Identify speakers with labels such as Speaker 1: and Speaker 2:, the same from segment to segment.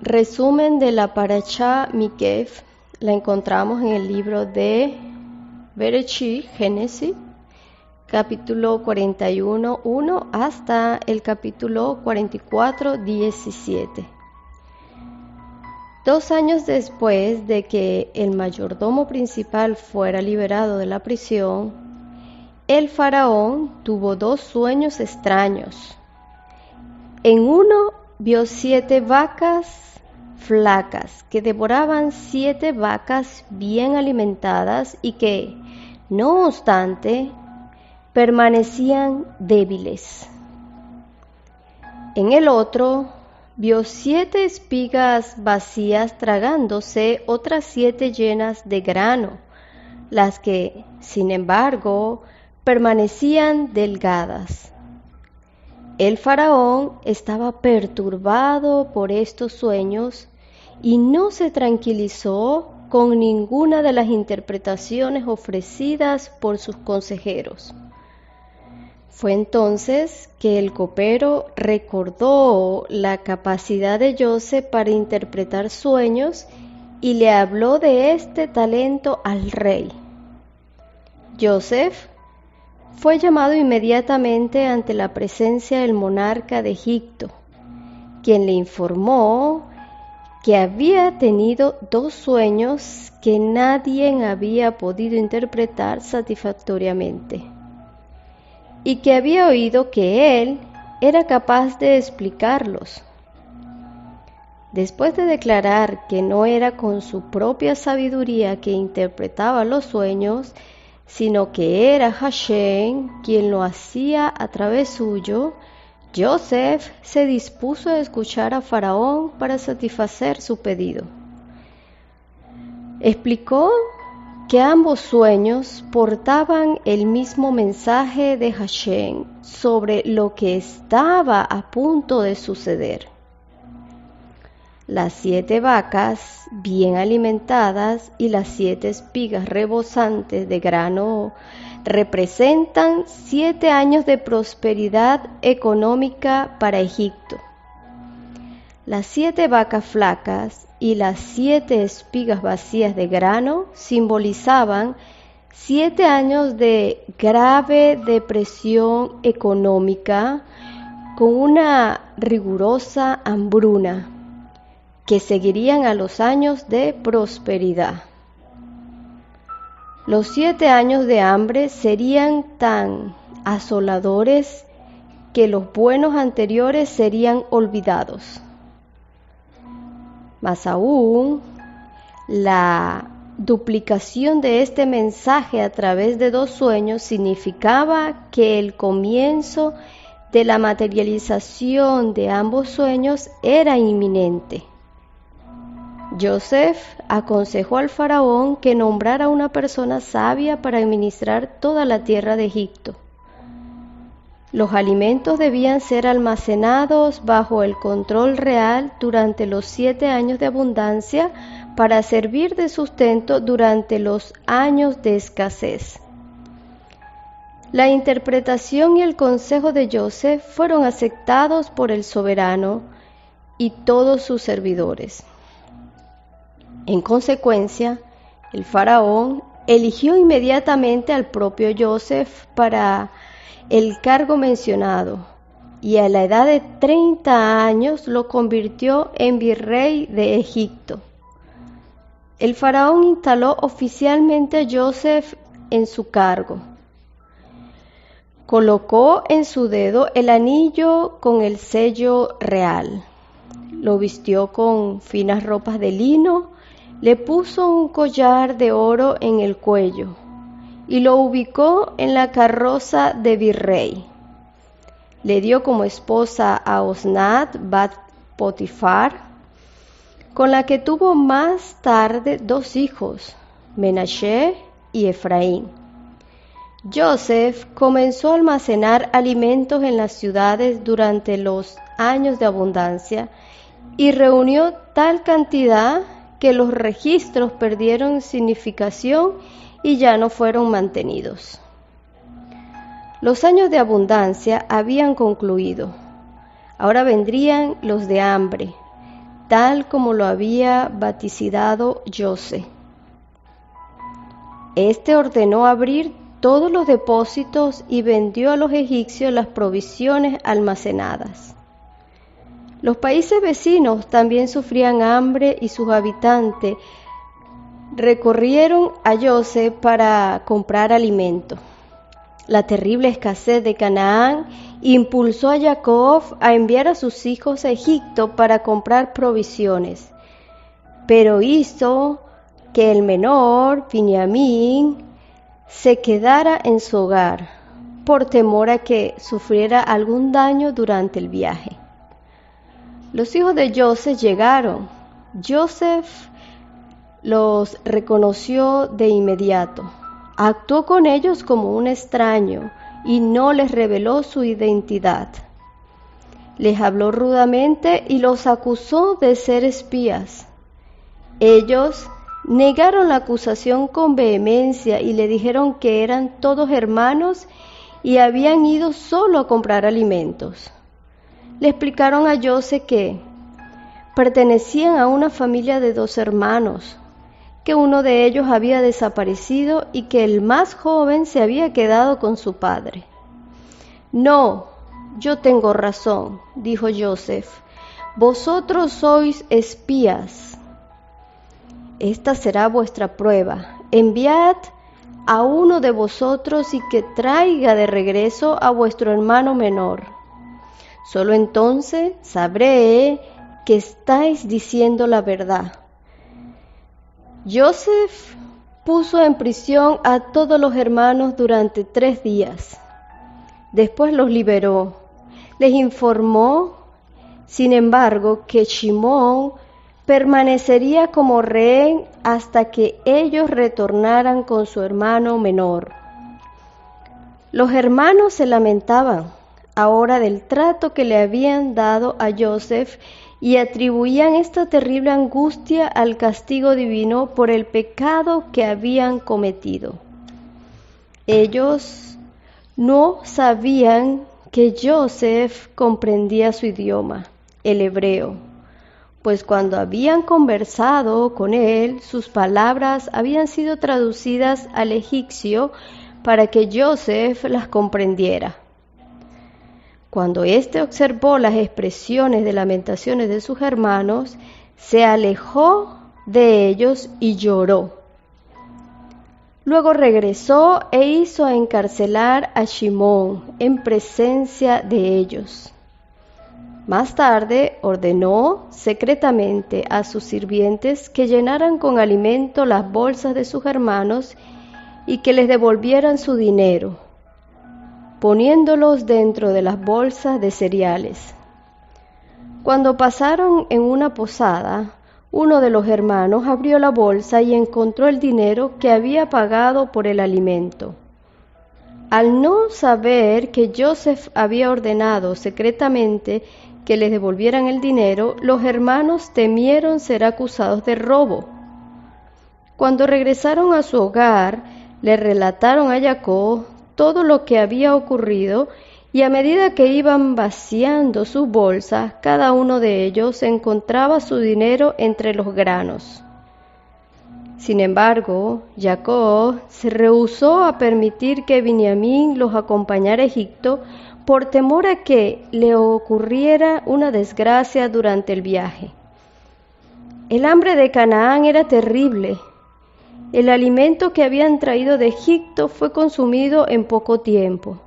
Speaker 1: Resumen de la Parashá Mikef la encontramos en el libro de Bereshit, Génesis, capítulo 41, 1 hasta el capítulo 44, 17. 2 años después de que el mayordomo principal fuera liberado de la prisión, el faraón tuvo 2 sueños extraños. En uno vio 7 vacas flacas que devoraban 7 vacas bien alimentadas y que, no obstante, permanecían débiles. En el otro vio 7 espigas vacías tragándose otras 7 llenas de grano, las que, sin embargo, permanecían delgadas. El faraón estaba perturbado por estos sueños y no se tranquilizó con ninguna de las interpretaciones ofrecidas por sus consejeros. Fue entonces que el copero recordó la capacidad de Joseph para interpretar sueños y le habló de este talento al rey. Joseph fue llamado inmediatamente ante la presencia del monarca de Egipto, quien le informó que había tenido 2 sueños que nadie había podido interpretar satisfactoriamente y que había oído que él era capaz de explicarlos. Después de declarar que no era con su propia sabiduría que interpretaba los sueños, sino que era Hashem quien lo hacía a través suyo, Joseph se dispuso a escuchar a Faraón para satisfacer su pedido. Explicó que ambos sueños portaban el mismo mensaje de Hashem sobre lo que estaba a punto de suceder. Las 7 vacas bien alimentadas y las 7 espigas rebosantes de grano representan 7 años de prosperidad económica para Egipto. Las 7 vacas flacas y las 7 espigas vacías de grano simbolizaban 7 años de grave depresión económica con una rigurosa hambruna que seguirían a los años de prosperidad. Los 7 años de hambre serían tan asoladores que los buenos anteriores serían olvidados. Más aún, la duplicación de este mensaje a través de 2 sueños significaba que el comienzo de la materialización de ambos sueños era inminente. Joseph aconsejó al faraón que nombrara una persona sabia para administrar toda la tierra de Egipto. Los alimentos debían ser almacenados bajo el control real durante los 7 años de abundancia para servir de sustento durante los años de escasez. La interpretación y el consejo de Joseph fueron aceptados por el soberano y todos sus servidores. En consecuencia, el faraón eligió inmediatamente al propio Joseph para el cargo mencionado y a la edad de 30 años lo convirtió en virrey de Egipto. El faraón instaló oficialmente a Joseph en su cargo. Colocó en su dedo el anillo con el sello real. Lo vistió con finas ropas de lino. Le puso un collar de oro en el cuello y lo ubicó en la carroza de virrey. Le dio como esposa a Osnat Bat Potifar, con la que tuvo más tarde 2 hijos, Menashe y Efraín. Joseph comenzó a almacenar alimentos en las ciudades durante los años de abundancia y reunió tal cantidad que los registros perdieron significación y ya no fueron mantenidos. Los años de abundancia habían concluido. Ahora vendrían los de hambre, tal como lo había vaticinado José. Este ordenó abrir todos los depósitos y vendió a los egipcios las provisiones almacenadas. Los países vecinos también sufrían hambre y sus habitantes recorrieron a José para comprar alimento. La terrible escasez de Canaán impulsó a Jacob a enviar a sus hijos a Egipto para comprar provisiones, pero hizo que el menor, Binyamin, se quedara en su hogar por temor a que sufriera algún daño durante el viaje. Los hijos de José llegaron. José los reconoció de inmediato. Actuó con ellos como un extraño y no les reveló su identidad. Les habló rudamente y los acusó de ser espías. Ellos negaron la acusación con vehemencia y le dijeron que eran todos hermanos y habían ido solo a comprar alimentos. Le explicaron a José que pertenecían a una familia de 2 hermanos, que uno de ellos había desaparecido y que el más joven se había quedado con su padre. No, yo tengo razón, dijo José, vosotros sois espías. Esta será vuestra prueba. Enviad a uno de vosotros y que traiga de regreso a vuestro hermano menor. Solo entonces sabré que estáis diciendo la verdad. José puso en prisión a todos los hermanos durante 3 días. Después los liberó. Les informó, sin embargo, que Shimón permanecería como rehén hasta que ellos retornaran con su hermano menor. Los hermanos se lamentaban ahora del trato que le habían dado a José y atribuían esta terrible angustia al castigo divino por el pecado que habían cometido. Ellos no sabían que José comprendía su idioma, el hebreo, pues cuando habían conversado con él, sus palabras habían sido traducidas al egipcio para que José las comprendiera. Cuando éste observó las expresiones de lamentaciones de sus hermanos, se alejó de ellos y lloró. Luego regresó e hizo encarcelar a Shimón en presencia de ellos. Más tarde ordenó secretamente a sus sirvientes que llenaran con alimento las bolsas de sus hermanos y que les devolvieran su dinero, poniéndolos dentro de las bolsas de cereales. Cuando pasaron en una posada, uno de los hermanos abrió la bolsa y encontró el dinero que había pagado por el alimento. Al no saber que José había ordenado secretamente que les devolvieran el dinero, los hermanos temieron ser acusados de robo. Cuando regresaron a su hogar, le relataron a Jacob todo lo que había ocurrido, y a medida que iban vaciando sus bolsas, cada uno de ellos encontraba su dinero entre los granos. Sin embargo, Jacob se rehusó a permitir que Binyamin los acompañara a Egipto por temor a que le ocurriera una desgracia durante el viaje. El hambre de Canaán era terrible. El alimento que habían traído de Egipto fue consumido en poco tiempo.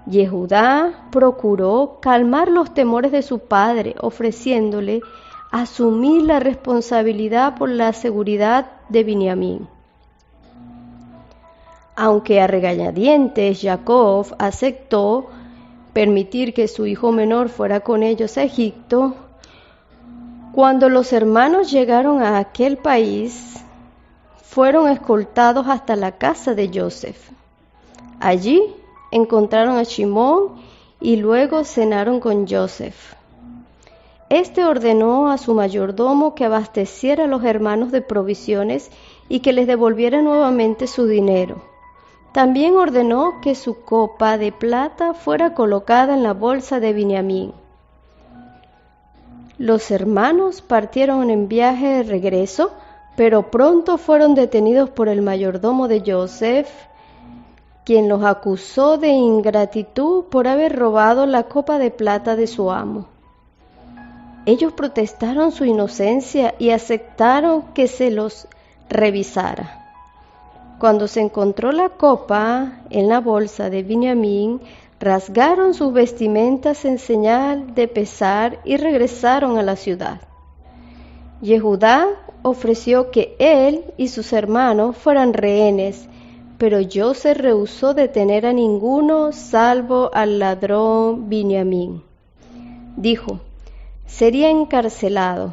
Speaker 1: Yehudá procuró calmar los temores de su padre, ofreciéndole asumir la responsabilidad por la seguridad de Binyamin. Aunque a regañadientes Jacob aceptó permitir que su hijo menor fuera con ellos a Egipto, cuando los hermanos llegaron a aquel país, fueron escoltados hasta la casa de José. Allí encontraron a Shimón y luego cenaron con José. Este ordenó a su mayordomo que abasteciera a los hermanos de provisiones y que les devolviera nuevamente su dinero. También ordenó que su copa de plata fuera colocada en la bolsa de Binyamin. Los hermanos partieron en viaje de regreso, pero pronto fueron detenidos por el mayordomo de Joseph, quien los acusó de ingratitud por haber robado la copa de plata de su amo. Ellos protestaron su inocencia y aceptaron que se los revisara. Cuando se encontró la copa en la bolsa de Benjamín, rasgaron sus vestimentas en señal de pesar y regresaron a la ciudad. Yehudá ofreció que él y sus hermanos fueran rehenes, pero José rehusó detener a ninguno salvo al ladrón Benjamín. Dijo: sería encarcelado,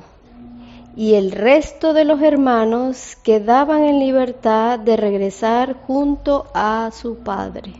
Speaker 1: y el resto de los hermanos quedaban en libertad de regresar junto a su padre.